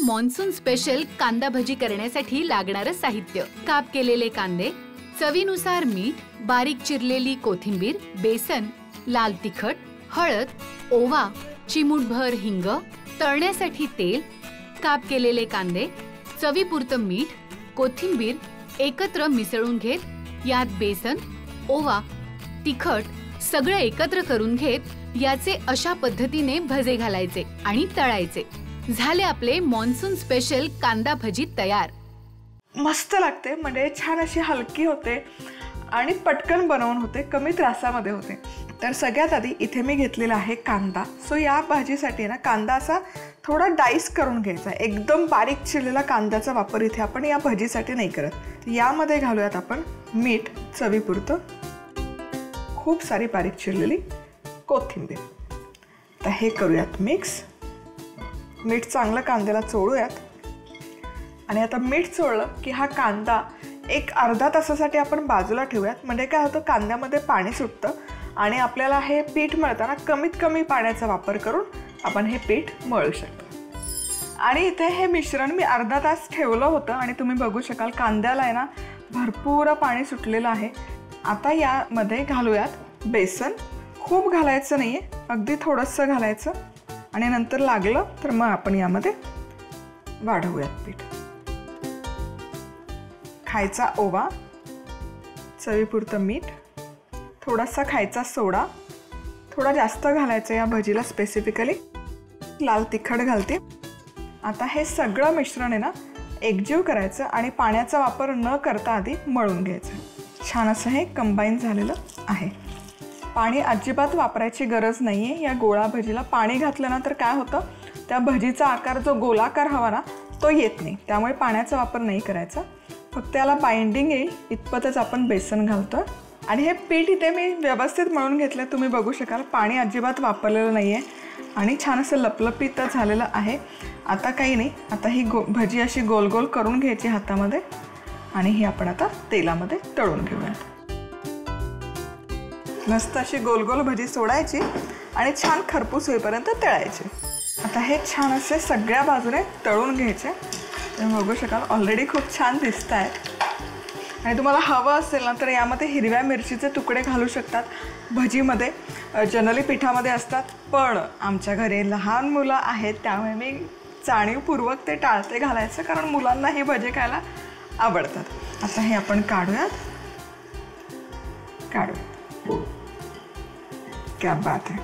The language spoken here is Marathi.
मॉन्सून स्पेशल कांदा भजी करण्यासाठी लागणारं साहित्य: काप केलेले कांदे, चवीनुसार मीठ, बारीक चिरलेली कोथिंबीर, बेसन, लाल तिखट, हळद, ओवा, चिमूटभर हिंग, तळण्यासाठी तेल, काप केलेले कांदे, चवीपुरतं मीठ, कोथिंबीर एकत्र मिसळून घेत यात बेसन, ओवा, तिखट सगळं एकत्र करून घेत याचे अशा पद्धतीने भजे घालायचे आणि तळायचे. झाले आपले मॉन्सून स्पेशल कांदा भजी तयार. मस्त लागते, म्हणजे छान अशी हलकी होते आणि पटकन बनवून होते, कमी त्रासामध्ये होते. तर सगळ्यात आधी इथे मी घेतलेला आहे कांदा. सो या भाजीसाठी ना कांदा असा थोडा डाईस करून घ्यायचा. एकदम बारीक चिरलेला कांद्याचा वापर इथे आपण या भाजीसाठी नाही करत. यामध्ये घालूयात आपण मीठ चवीपुरतं, खूप सारी बारीक चिरलेली कोथिंबीर. तर हे करूयात मिक्स. मीठ चांगलं कांद्याला चोळूयात. आणि आता मीठ चोळलं की हा कांदा एक अर्धा तासासाठी आपण बाजूला ठेवूयात. म्हणजे काय होतं, कांद्यामध्ये पाणी सुटतं आणि आपल्याला हे पीठ मळताना कमीत कमी पाण्याचा वापर करून आपण हे पीठ मळू शकतो. आणि इथे हे मिश्रण मी अर्धा तास ठेवलं होतं आणि तुम्ही बघू शकाल कांद्याला आहे ना भरपूर पाणी सुटलेलं आहे. आता यामध्ये घालूयात बेसन. खूप घालायचं नाही आहे, अगदी थोडंसं घालायचं आणि नंतर लागलं तर मग आपण यामध्ये वाढवूयात पीठ. खायचा ओवा, चवीपुरतं मीठ, थोडासा खायचा सोडा, थोडा जास्त घालायचं या भजीला स्पेसिफिकली. लाल तिखट घालते. आता हे सगळं मिश्रण आहे ना एकजीव करायचं आणि पाण्याचा वापर न करता आधी मळून घ्यायचं. छान असं हे कंबाईन झालेलं आहे. पाणी अजिबात वापरायची गरज नाही आहे या गोळा भजीला. पाणी घातलं ना तर काय होतं, त्या भजीचा आकार जो गोलाकार हवा ना तो येत नाही. त्यामुळे पाण्याचा वापर नाही करायचा. फक्त याला बाइंडिंग येईल इतपतच आपण बेसन घालतो. आणि हे पीठ इथे मी व्यवस्थित मळून घेतलं. तुम्ही बघू शकाल पाणी अजिबात वापरलेलं नाही आहे आणि छान असं लपलपीत झालेलं आहे. आता काही नाही, आता ही भजी अशी गोल गोल करून घ्यायची हातामध्ये आणि ही आपण आता तेलामध्ये तळून घेऊयात. मस्त अशी गोल गोल भजी सोडायची आणि छान खरपूस होईपर्यंत तळायची. आता हे छान असे सगळ्या बाजूने तळून घ्यायचे. तुम्ही बघू शकाल ऑलरेडी खूप छान दिसत आहेत. आणि तुम्हाला हवं असेल ना तर यामध्ये हिरव्या मिरचीचे तुकडे घालू शकतात. भजीमध्ये जनरली पिठामध्ये असतात, पण आमच्या घरी लहान मुलं आहेत त्यामुळे मी जाणीवपूर्वक ते टाळते घालायचं, कारण मुलांना हे भजे खायला आवडतात. आता हे आपण काढूयात. क्या बात है.